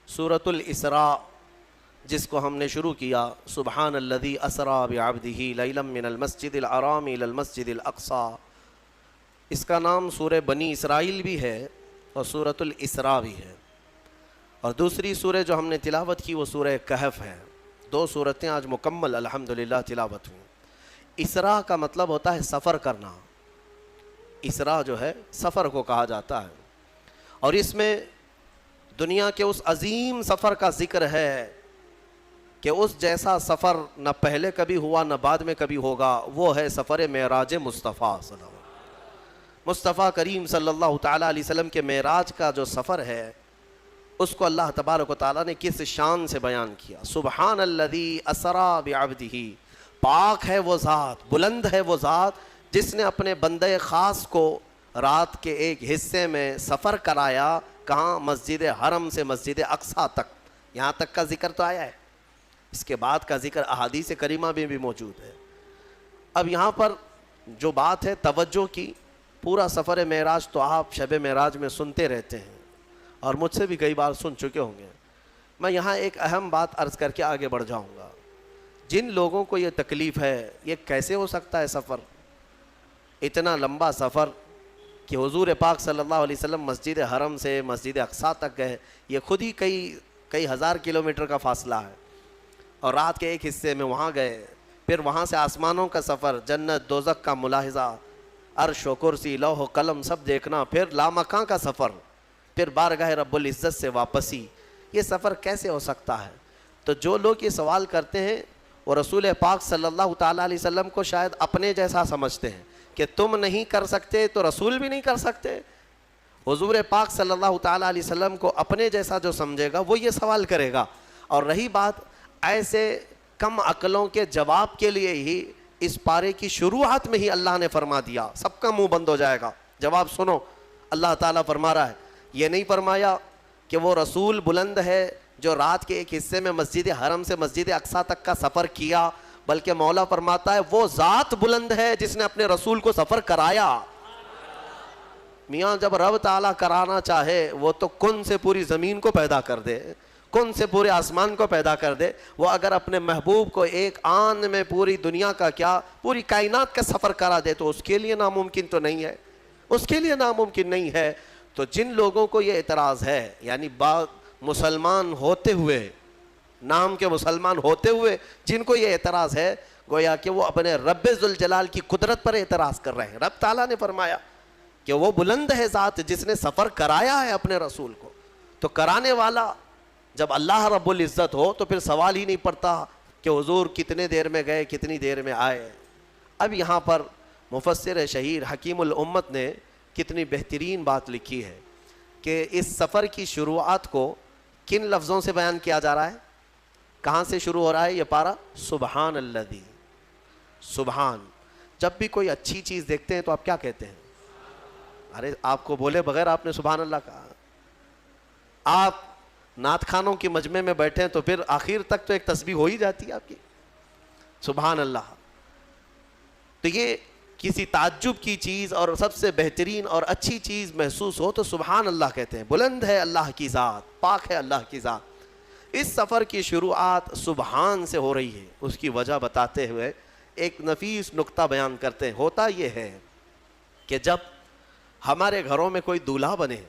سورۃ الاسراء جس کو ہم نے شروع کیا، سبحان الذی اسریٰ بعبدہ لیلا من المسجد الحرام الی المسجد الاقصیٰ، اس کا نام سورہ بنی اسرائیل بھی ہے اور سورۃ الاسراء بھی ہے۔ اور دوسری سورہ جو ہم نے تلاوت کی وہ سورہ کہف ہے۔ دو سورتیں آج مکمل الحمدللہ تلاوت ہوئیں۔ اسراء کا مطلب ہوتا ہے سفر کرنا، اسراء جو ہے سفر کو کہا جاتا ہے، اور اس میں دنیا کے اس عظیم سفر کا ذکر ہے کہ اس جیسا سفر نہ پہلے کبھی ہوا نہ بعد میں کبھی ہوگا، وہ ہے سفر معراج مصطفیٰ صلی اللہ علیہ وسلم۔ مصطفیٰ کریم صلی اللہ تعالیٰ علیہ وسلم کے معراج کا جو سفر ہے اس کو اللہ تبارک و تعالیٰ نے کس شان سے بیان کیا۔ سبحان الذی اسریٰ بعبدہ، پاک ہے وہ ذات، بلند ہے وہ ذات جس نے اپنے بندے خاص کو رات کے ایک حصے میں سفر کرایا، کہاں؟ مسجد حرم سے مسجد اقصیٰ تک۔ یہاں تک کا ذکر تو آیا ہے، اس کے بعد کا ذکر احادیث کریمہ میں بھی موجود ہے۔ اب یہاں پر جو بات ہے توجہ کی، پورا سفر معراج تو آپ شب معراج میں سنتے رہتے ہیں اور مجھ سے بھی کئی بار سن چکے ہوں گے۔ میں یہاں ایک اہم بات عرض کر کے آگے بڑھ جاؤں گا۔ جن لوگوں کو یہ تکلیف ہے، یہ کیسے ہو سکتا ہے سفر، اتنا لمبا سفر کہ حضور پاک صلی اللہ علیہ وسلم مسجد حرم سے مسجد اقصیٰ تک گئے، یہ خود ہی کئی ہزار کلومیٹر کا فاصلہ ہے، اور رات کے ایک حصے میں وہاں گئے، پھر وہاں سے آسمانوں کا سفر، جنت دوزخ کا ملاحظہ، عرش و کرسی لوح و قلم سب دیکھنا، پھر لامکاں کا سفر، پھر بارگاہ رب العزت سے واپسی، یہ سفر کیسے ہو سکتا ہے؟ تو جو لوگ یہ سوال کرتے ہیں وہ رسول پاک صلی اللہ تعالیٰ علیہ وسلم کو شاید اپنے جیسا سمجھتے ہیں کہ تم نہیں کر سکتے تو رسول بھی نہیں کر سکتے۔ حضور پاک صلی اللہ تعالیٰ علیہ وسلم کو اپنے جیسا جو سمجھے گا وہ یہ سوال کرے گا۔ اور رہی بات ایسے کم عقلوں کے جواب کے لیے ہی اس پارے کی شروعات میں ہی اللہ نے فرما دیا، سب کا منہ بند ہو جائے گا۔ جواب سنو، اللہ تعالیٰ فرما رہا ہے، یہ نہیں فرمایا کہ وہ رسول بلند ہے جو رات کے ایک حصے میں مسجد حرم سے مسجد اقصیٰ تک کا سفر کیا، بلکہ مولا فرماتا ہے وہ ذات بلند ہے جس نے اپنے رسول کو سفر کرایا۔ میاں جب رب تعالیٰ کرانا چاہے وہ تو کن سے پوری زمین کو پیدا کر دے، کن سے پورے آسمان کو پیدا کر دے، وہ اگر اپنے محبوب کو ایک آن میں پوری دنیا کا کیا پوری کائنات کا سفر کرا دے تو اس کے لیے ناممکن تو نہیں ہے، اس کے لیے ناممکن نہیں ہے۔ تو جن لوگوں کو یہ اعتراض ہے، یعنی مسلمان ہوتے ہوئے، نام کے مسلمان ہوتے ہوئے جن کو یہ اعتراض ہے، گویا کہ وہ اپنے رب ذوالجلال کی قدرت پر اعتراض کر رہے ہیں۔ رب تعالیٰ نے فرمایا کہ وہ بلند ہے ذات جس نے سفر کرایا ہے اپنے رسول کو، تو کرانے والا جب اللہ رب العزت ہو تو پھر سوال ہی نہیں پڑتا کہ حضور کتنے دیر میں گئے کتنی دیر میں آئے۔ اب یہاں پر مفسر شہیر حکیم الامت نے کتنی بہترین بات لکھی ہے کہ اس سفر کی شروعات کو کن لفظوں سے بیان کیا جا رہا ہے، کہاں سے شروع ہو رہا ہے یہ پارا؟ سبحان الذی، سبحان۔ جب بھی کوئی اچھی چیز دیکھتے ہیں تو آپ کیا کہتے ہیں؟ ارے آپ کو بولے بغیر آپ نے سبحان اللہ کہا۔ آپ نعت خانوں کی مجمع میں بیٹھے ہیں تو پھر آخر تک تو ایک تسبیح ہو ہی جاتی ہے آپ کی، سبحان اللہ۔ تو یہ کسی تعجب کی چیز اور سب سے بہترین اور اچھی چیز محسوس ہو تو سبحان اللہ کہتے ہیں۔ بلند ہے اللہ کی ذات، پاک ہے اللہ کی ذات۔ اس سفر کی شروعات سبحان سے ہو رہی ہے، اس کی وجہ بتاتے ہوئے ایک نفیس نقطہ بیان کرتے ہیں۔ ہوتا یہ ہے کہ جب ہمارے گھروں میں کوئی دولہا بنے،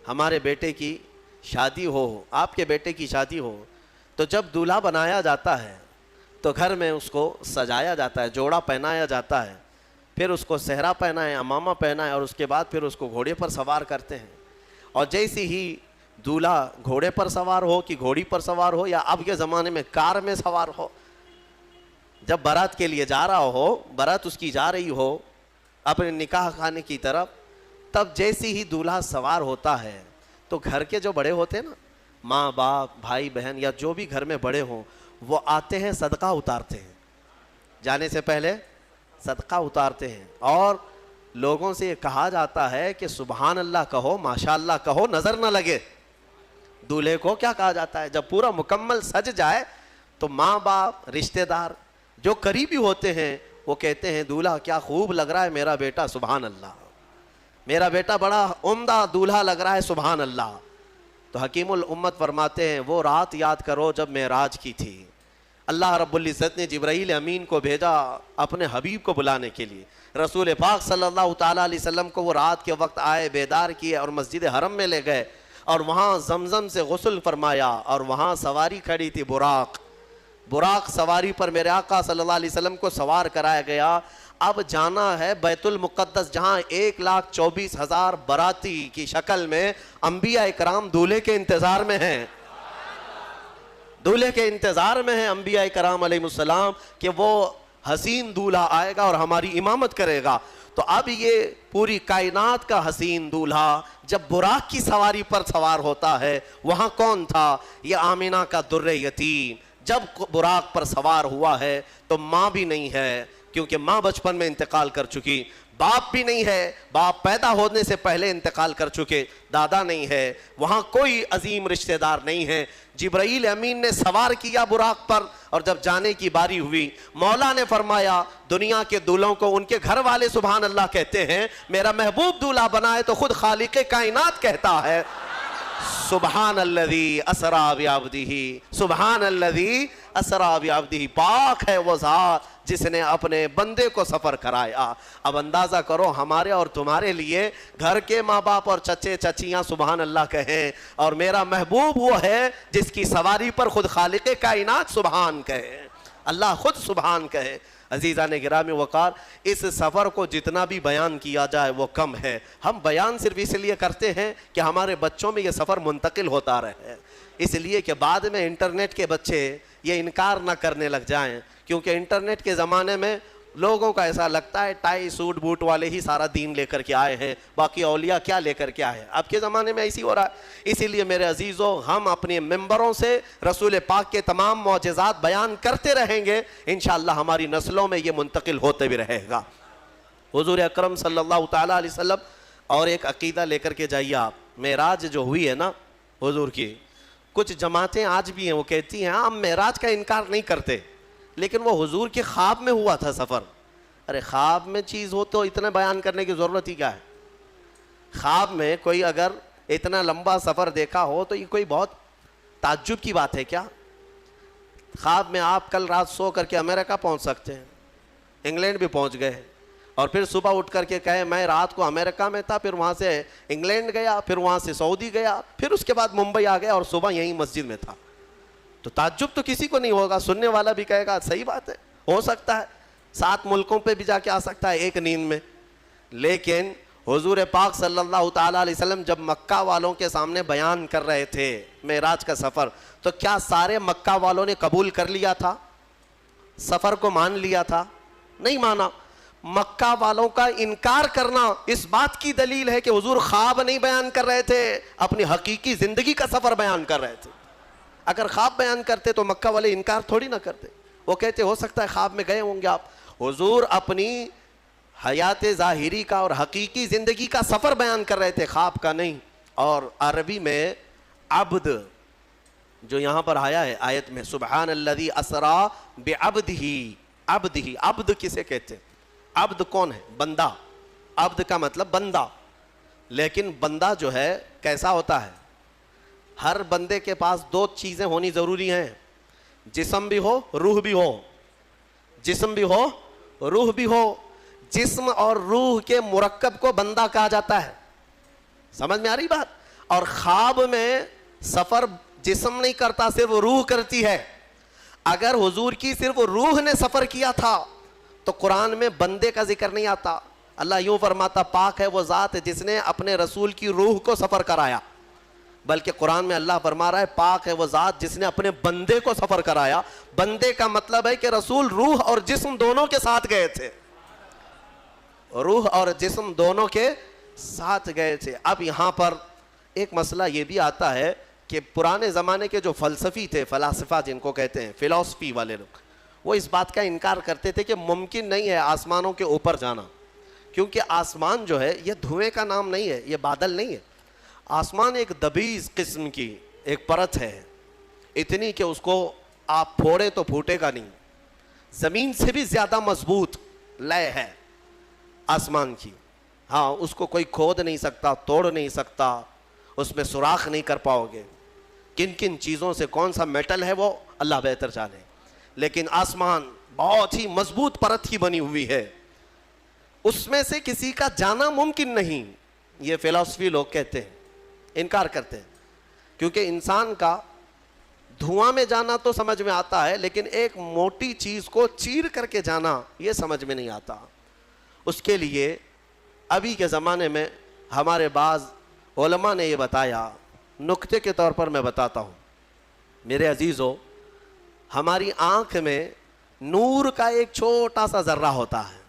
ہمارے بیٹے کی شادی ہو، آپ کے بیٹے کی شادی ہو، تو جب دولہا بنایا جاتا ہے تو گھر میں اس کو سجایا جاتا ہے، جوڑا پہنایا جاتا ہے، پھر اس کو صحرا پہنائے، امامہ پہنائے، اور اس کے بعد پھر اس کو گھوڑے پر سوار کرتے ہیں۔ اور جیسی ہی دولہا گھوڑے پر سوار ہو کہ گھوڑی پر سوار ہو، یا اب کے زمانے میں کار میں سوار ہو، جب بارات کے لیے جا رہا ہو، بارات اس کی جا رہی ہو اپنے نکاح خانے کی طرف، تب جیسی ہی دولہا سوار ہوتا ہے تو گھر کے جو بڑے ہوتے ہیں نا، ماں باپ بھائی بہن یا جو بھی گھر میں بڑے ہوں، وہ آتے ہیں صدقہ اتارتے ہیں، جانے سے پہلے صدقہ اتارتے ہیں، اور لوگوں سے یہ کہا جاتا ہے کہ سبحان اللہ کہو، ماشاء اللہ کہو، نظر نہ لگے۔ دولہے کو کیا کہا جاتا ہے؟ جب پورا مکمل سج جائے تو ماں باپ رشتہ دار جو قریبی ہوتے ہیں وہ کہتے ہیں دولہا کیا خوب لگ رہا ہے میرا بیٹا، سبحان اللہ، میرا بیٹا بڑا عمدہ دولہا لگ رہا ہے، سبحان اللہ۔ تو حکیم الامت فرماتے ہیں وہ رات یاد کرو جب معراج کی تھی، اللہ رب العزت نے جبرائیل امین کو بھیجا اپنے حبیب کو بلانے کے لیے، رسول پاک صلی اللہ تعالیٰ علیہ وسلم کو وہ رات کے وقت آئے، بیدار کیے اور مسجد حرم میں لے گئے اور وہاں زمزم سے غسل فرمایا، اور وہاں سواری کھڑی تھی براق سواری پر میرے آقا صلی اللہ علیہ وسلم کو سوار کرایا گیا۔ اب جانا ہے بیت المقدس، جہاں 1,24,000 باراتی کی شکل میں انبیاء اکرام دولہے کے انتظار میں ہیں، دولہے کے انتظار میں ہیں انبیاء کرام علیہ السلام کہ وہ حسین دولہا آئے گا اور ہماری امامت کرے گا۔ تو اب یہ پوری کائنات کا حسین دولہا جب براق کی سواری پر سوار ہوتا ہے، وہاں کون تھا؟ یہ آمینہ کا در یتیم جب براق پر سوار ہوا ہے تو ماں بھی نہیں ہے، کیونکہ ماں بچپن میں انتقال کر چکی، باپ بھی نہیں ہے، باپ پیدا ہونے سے پہلے انتقال کر چکے، دادا نہیں ہے، وہاں کوئی عظیم رشتہ دار نہیں ہے۔ جبرائیل امین نے سوار کیا براق پر، اور جب جانے کی باری ہوئی مولا نے فرمایا دنیا کے دولہوں کو ان کے گھر والے سبحان اللہ کہتے ہیں، میرا محبوب دولہا بنا ہے تو خود خالق کائنات کہتا ہے سبحان الذی اسریٰ بعبدہ، سبحان الذی اسریٰ بعبدہ، پاک ہے وہ ذات جس نے اپنے بندے کو سفر کرایا۔ اب اندازہ کرو ہمارے اور تمہارے لیے گھر کے ماں باپ اور چچے چچیاں سبحان اللہ کہیں، اور میرا محبوب وہ ہے جس کی سواری پر خود خالق کائنات سبحان کہے، اللہ خود سبحان کہے۔ عزیزان گرامی وقار، اس سفر کو جتنا بھی بیان کیا جائے وہ کم ہے۔ ہم بیان صرف اس لیے کرتے ہیں کہ ہمارے بچوں میں یہ سفر منتقل ہوتا رہے، اس لیے کہ بعد میں انٹرنیٹ کے بچے یہ انکار نہ کرنے لگ جائیں، کیونکہ انٹرنیٹ کے زمانے میں لوگوں کا ایسا لگتا ہے ٹائی سوٹ بوٹ والے ہی سارا دین لے کر کے آئے ہیں، باقی اولیاء کیا لے کر کے آئے ہیں۔ اب کے زمانے میں ایسی ہو رہا ہے، اسی لیے میرے عزیزوں ہم اپنے ممبروں سے رسول پاک کے تمام معجزات بیان کرتے رہیں گے، انشاءاللہ ہماری نسلوں میں یہ منتقل ہوتے بھی رہے گا۔ حضور اکرم صلی اللہ تعالیٰ علیہ وسلم، اور ایک عقیدہ لے کر کے جائیے آپ، معراج جو ہوئی ہے نا حضور کی، کچھ جماعتیں آج بھی ہیں وہ کہتی ہیں ہم معراج کا انکار نہیں کرتے، لیکن وہ حضور کے خواب میں ہوا تھا سفر۔ ارے خواب میں چیز ہو تو اتنا بیان کرنے کی ضرورت ہی کیا ہے؟ خواب میں کوئی اگر اتنا لمبا سفر دیکھا ہو تو یہ کوئی بہت تعجب کی بات ہے کیا؟ خواب میں آپ کل رات سو کر کے امریکہ پہنچ سکتے ہیں، انگلینڈ بھی پہنچ گئے، اور پھر صبح اٹھ کر کے کہے میں رات کو امریکہ میں تھا، پھر وہاں سے انگلینڈ گیا، پھر وہاں سے سعودی گیا، پھر اس کے بعد ممبئی آ گیا اور صبح یہیں مسجد میں تھا۔ تو تعجب تو کسی کو نہیں ہوگا، سننے والا بھی کہے گا صحیح بات ہے، ہو سکتا ہے 7 ملکوں پہ بھی جا کے آ سکتا ہے ایک نیند میں۔ لیکن حضور پاک صلی اللہ تعالیٰ علیہ وسلم جب مکہ والوں کے سامنے بیان کر رہے تھے معراج کا سفر، تو کیا سارے مکہ والوں نے قبول کر لیا تھا؟ سفر کو مان لیا تھا؟ نہیں مانا۔ مکہ والوں کا انکار کرنا اس بات کی دلیل ہے کہ حضور خواب نہیں بیان کر رہے تھے، اپنی حقیقی زندگی کا سفر بیان کر رہے تھے۔ اگر خواب بیان کرتے تو مکہ والے انکار تھوڑی نہ کرتے، وہ کہتے ہو سکتا ہے خواب میں گئے ہوں گے آپ۔ حضور اپنی حیات ظاہری کا اور حقیقی زندگی کا سفر بیان کر رہے تھے، خواب کا نہیں۔ اور عربی میں عبد جو یہاں پر آیا ہے آیت میں، سبحان الذی اسریٰ بعبدہ، عبدہ، عبد کسے کہتے ہیں؟ عبد کون ہے؟ بندہ۔ عبد کا مطلب بندہ، لیکن بندہ جو ہے کیسا ہوتا ہے؟ ہر بندے کے پاس 2 چیزیں ہونی ضروری ہیں، جسم بھی ہو روح بھی ہو، جسم بھی ہو روح بھی ہو۔ جسم اور روح کے مرکب کو بندہ کہا جاتا ہے، سمجھ میں آ رہی بات؟ اور خواب میں سفر جسم نہیں کرتا، صرف روح کرتی ہے۔ اگر حضور کی صرف روح نے سفر کیا تھا تو قرآن میں بندے کا ذکر نہیں آتا۔ اللہ یوں فرماتا پاک ہے وہ ذات جس نے اپنے رسول کی روح کو سفر کرایا، بلکہ قرآن میں اللہ فرما رہا ہے پاک ہے وہ ذات جس نے اپنے بندے کو سفر کرایا۔ بندے کا مطلب ہے کہ رسول روح اور جسم دونوں کے ساتھ گئے تھے، روح اور جسم دونوں کے ساتھ گئے تھے۔ اب یہاں پر ایک مسئلہ یہ بھی آتا ہے کہ پرانے زمانے کے جو فلسفی تھے، فلاسفہ جن کو کہتے ہیں، فلسفی والے لوگ، وہ اس بات کا انکار کرتے تھے کہ ممکن نہیں ہے آسمانوں کے اوپر جانا، کیونکہ آسمان جو ہے یہ دھوئیں کا نام نہیں ہے، یہ بادل نہیں ہے۔ آسمان ایک دبیز قسم کی ایک پرت ہے، اتنی کہ اس کو آپ پھوڑے تو پھوٹے گا نہیں، زمین سے بھی زیادہ مضبوط لے ہے آسمان کی۔ ہاں، اس کو کوئی کھود نہیں سکتا، توڑ نہیں سکتا، اس میں سوراخ نہیں کر پاؤ گے. کن کن چیزوں سے کون سا میٹل ہے وہ اللہ بہتر جانے. لیکن آسمان بہت ہی مضبوط پرت کی بنی ہوئی ہے, اس میں سے کسی کا جانا ممکن نہیں. یہ فلسفی لوگ کہتے ہیں, انکار کرتے ہیں, کیونکہ انسان کا دھواں میں جانا تو سمجھ میں آتا ہے, لیکن ایک موٹی چیز کو چیر کر کے جانا یہ سمجھ میں نہیں آتا. اس کے لیے ابھی کے زمانے میں ہمارے بعض علماء نے یہ بتایا, نکتے کے طور پر میں بتاتا ہوں. میرے عزیزو, ہماری آنکھ میں نور کا ایک چھوٹا سا ذرہ ہوتا ہے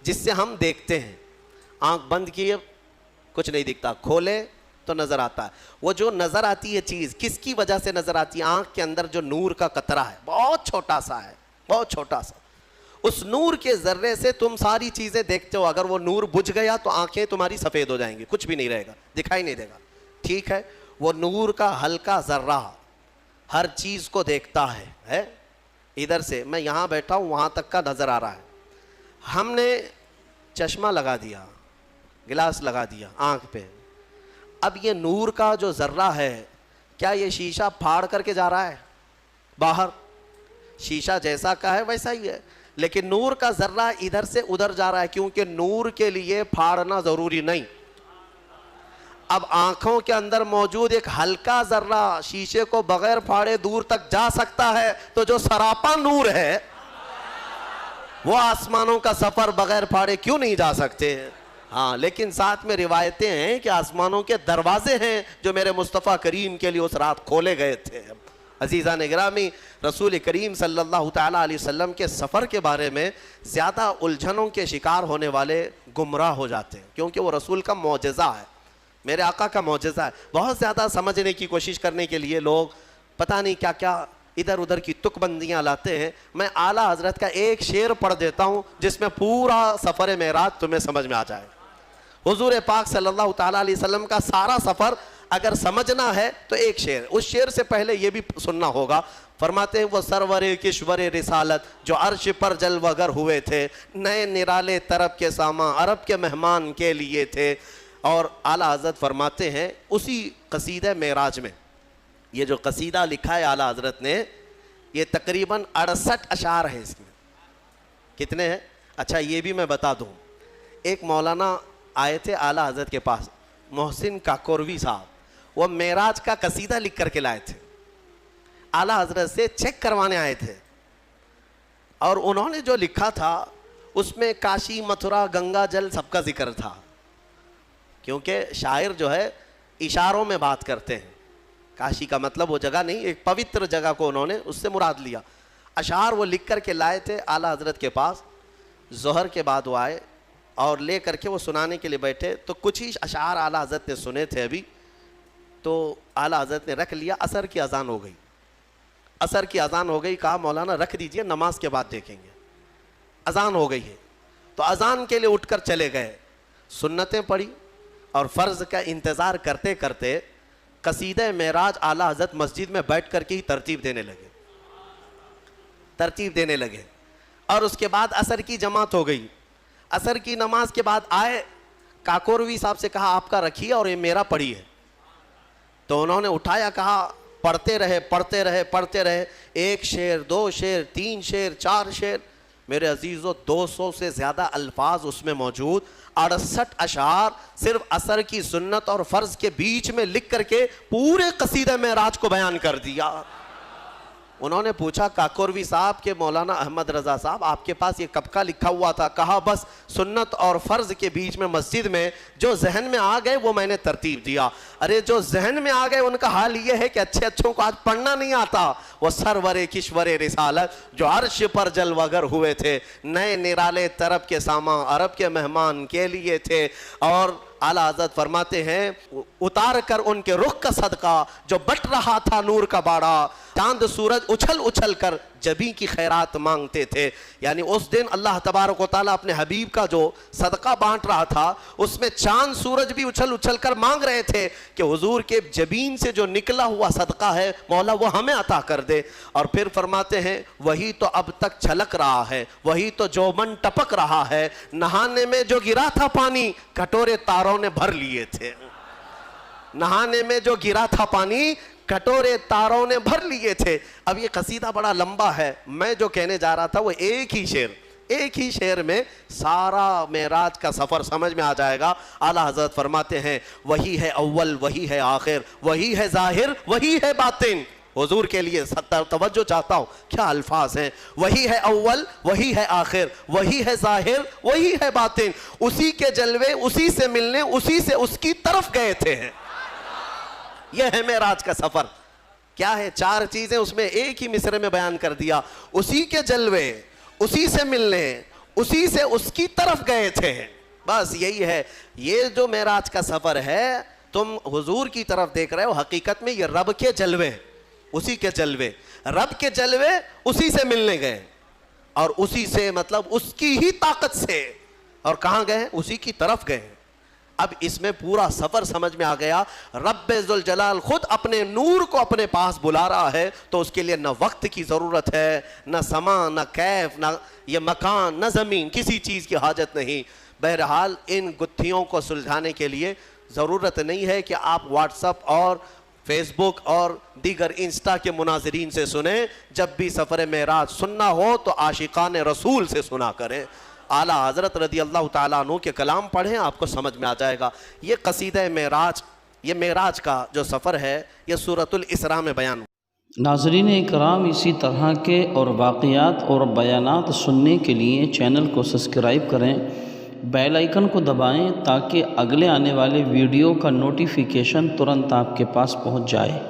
جس سے ہم دیکھتے ہیں. آنکھ بند کیے کچھ نہیں دکھتا, کھولے تو نظر آتا ہے. وہ جو نظر آتی ہے چیز کس کی وجہ سے نظر آتی ہے؟ آنکھ کے اندر جو نور کا قطرہ ہے بہت چھوٹا سا ہے, بہت چھوٹا سا. اس نور کے ذرے سے تم ساری چیزیں دیکھتے ہو. اگر وہ نور بجھ گیا تو آنکھیں تمہاری سفید ہو جائیں گی, کچھ بھی نہیں رہے گا, دکھائی نہیں دے گا. ٹھیک ہے, وہ نور کا ہلکا ذرہ ہر چیز کو دیکھتا ہے. ادھر سے میں یہاں بیٹھا ہوں, وہاں تک کا نظر آ رہا ہے. ہم نے چشمہ لگا دیا, گلاس لگا دیا آنکھ پہ. اب یہ نور کا جو ذرہ ہے, کیا یہ شیشہ پھاڑ کر کے جا رہا ہے باہر؟ شیشہ جیسا کا ہے ویسا ہی ہے, لیکن نور کا ذرہ ادھر سے ادھر جا رہا ہے, کیونکہ نور کے لیے پھاڑنا ضروری نہیں. اب آنکھوں کے اندر موجود ایک ہلکا ذرہ شیشے کو بغیر پھاڑے دور تک جا سکتا ہے, تو جو سراپا نور ہے وہ آسمانوں کا سفر بغیر پھاڑے کیوں نہیں جا سکتے؟ ہاں, لیکن ساتھ میں روایتیں ہیں کہ آسمانوں کے دروازے ہیں جو میرے مصطفیٰ کریم کے لیے اس رات کھولے گئے تھے. عزیزان گرامی, رسول کریم صلی اللہ تعالیٰ علیہ وسلم کے سفر کے بارے میں زیادہ الجھنوں کے شکار ہونے والے گمراہ ہو جاتے ہیں, کیونکہ وہ رسول کا معجزہ ہے, میرے آقا کا معجزہ ہے. بہت زیادہ سمجھنے کی کوشش کرنے کے لیے لوگ پتہ نہیں کیا کیا ادھر ادھر کی تک بندیاں لاتے ہیں. میں اعلیٰ حضرت کا ایک شعر پڑھ دیتا ہوں جس میں پورا سفر معراج تمہیں سمجھ میں آ جائے. حضور پاک صلی اللہ تعالیٰ علیہ وسلم کا سارا سفر اگر سمجھنا ہے تو ایک شعر, اس شعر سے پہلے یہ بھی سننا ہوگا. فرماتے ہیں وہ سرور کشور رسالت جو عرش پر جلوہ گر ہوئے تھے, نئے نرالے طرب کے ساما عرب کے مہمان کے لیے تھے. اور اعلیٰ حضرت فرماتے ہیں اسی قصیدہ معراج میں, یہ جو قصیدہ لکھا ہے اعلیٰ حضرت نے, یہ تقریباً 68 اشعار ہیں. اس میں کتنے ہیں؟ اچھا یہ بھی میں بتا دوں, ایک مولانا آئے تھے اعلیٰ حضرت کے پاس, محسن کاکوروی صاحب, وہ معراج کا قصیدہ لکھ کر کے لائے تھے. اعلیٰ حضرت سے چیک کروانے آئے تھے, اور انہوں نے جو لکھا تھا اس میں کاشی متھرا گنگا جل سب کا ذکر تھا, کیونکہ شاعر جو ہے اشاروں میں بات کرتے ہیں. کاشی کا مطلب وہ جگہ نہیں, ایک پوتر جگہ کو انہوں نے اس سے مراد لیا. اشعار وہ لکھ کر کے لائے تھے اعلیٰ حضرت کے پاس. ظہر کے بعد وہ آئے اور لے کر کے وہ سنانے کے لیے بیٹھے, تو کچھ ہی اشعار اعلیٰ حضرت نے سنے تھے ابھی, تو اعلیٰ حضرت نے رکھ لیا. عصر کی اذان ہو گئی, عصر کی اذان ہو گئی, کہا مولانا رکھ دیجئے, نماز کے بعد دیکھیں گے. اذان ہو گئی ہے تو اذان کے لیے اٹھ کر چلے گئے, سنتیں پڑھی اور فرض کا انتظار کرتے کرتے قصیدہ معراج اعلیٰ حضرت مسجد میں بیٹھ کر کے ہی ترتیب دینے لگے. اور اس کے بعد عصر کی جماعت ہو گئی. عصر کی نماز کے بعد آئے, کاکوروی صاحب سے کہا آپ کا رکھیے اور یہ میرا پڑھیے. تو انہوں نے اٹھایا, کہا پڑھتے رہے, ایک شعر, 2 شعر, 3 شعر, 4 شعر. میرے عزیزو 200 سے زیادہ الفاظ اس میں موجود, 68 اشعار صرف عصر کی سنت اور فرض کے بیچ میں لکھ کر کے پورے قصیدہ معراج کو بیان کر دیا. انہوں نے پوچھا کاکوروی صاحب کہ مولانا احمد رضا صاحب آپ کے پاس یہ کب کا لکھا ہوا تھا؟ کہا بس سنت اور فرض کے بیچ میں مسجد میں جو ذہن میں آ گئے وہ میں نے ترتیب دیا. ارے جو ذہن میں آ گئے ان کا حال یہ ہے کہ اچھوں کو آج پڑھنا نہیں آتا. وہ سرور کشور رسالت جو عرش پر جلوہ گر ہوئے تھے, نئے نرالے طرب کے ساما عرب کے مہمان کے لیے تھے. اور اعلیٰ حضرت فرماتے ہیں اتار کر ان کے رخ کا صدقہ جو بٹ رہا تھا نور کا باڑا, چاند سورج اچھل اچھل کر جبیں کی خیرات مانگتے تھے. یعنی اس دن اللہ تبارک و تعالیٰ اپنے حبیب کا جو صدقہ بانٹ رہا تھا اس میں چاند سورج بھی اچھل اچھل کر مانگ رہے تھے کہ حضور کے جبین سے جو نکلا ہوا صدقہ ہے مولا وہ ہمیں عطا کر دے. اور پھر فرماتے ہیں وہی تو اب تک چھلک رہا ہے, وہی تو جوبن ٹپک رہا ہے, نہانے میں جو گرا تھا پانی کٹورے تاروں نے بھر لیے تھے. نہانے میں جو گرا تھا پانی کٹورے تاروں نے بھر لیے تھے. اب یہ قصیدہ بڑا لمبا ہے, میں جو کہنے جا رہا تھا وہ ایک ہی شعر میں سارا معراج کا سفر سمجھ میں آ جائے گا. اعلیٰ حضرت فرماتے ہیں وہی ہے اول وہی ہے آخر وہی ہے ظاہر وہی ہے باطن. حضور کے لیے توجہ چاہتا ہوں, کیا الفاظ ہیں. وہی ہے اول وہی ہے آخر وہی ہے ظاہر وہی ہے باطن, اسی کے جلوے اسی سے ملنے اسی سے اس کی طرف گئے تھے. یہ ہے معراج کا سفر. کیا ہے؟ 4 چیزیں اس میں ایک ہی مصرے میں بیان کر دیا. اسی کے جلوے اسی سے ملنے اسی سے اس کی طرف گئے تھے. بس یہی ہے. یہ جو معراج کا سفر ہے تم حضور کی طرف دیکھ رہے ہو, حقیقت میں یہ رب کے جلوے, اسی کے جلوے, رب کے جلوے اسی سے ملنے گئے اور اسی سے مطلب اس کی ہی طاقت سے. اور کہاں گئے؟ اسی کی طرف گئے. اب اس میں پورا سفر سمجھ میں آ گیا. رب ذوالجلال خود اپنے نور کو اپنے پاس بلا رہا ہے تو اس کے لیے نہ وقت کی ضرورت ہے, نہ زمان, نہ کیف, نہ یہ مکان, نہ زمین, کسی چیز کی حاجت نہیں. بہرحال ان گتھیوں کو سلجھانے کے لیے ضرورت نہیں ہے کہ آپ واٹس اپ اور فیس بک اور دیگر انسٹا کے مناظرین سے سنیں. جب بھی سفر معراج سننا ہو تو عاشقان رسول سے سنا کریں. اعلیٰ حضرت رضی اللہ تعالیٰ عنہ کے کلام پڑھیں, آپ کو سمجھ میں آ جائے گا. یہ قصیدہ معراج, یہ معراج کا جو سفر ہے یہ سورۃ الاسراء میں بیان. ناظرین اکرام, اسی طرح کے اور واقعات اور بیانات سننے کے لیے چینل کو سبسکرائب کریں, بیل آئیکن کو دبائیں تاکہ اگلے آنے والے ویڈیو کا نوٹیفیکیشن ترنت آپ کے پاس پہنچ جائے.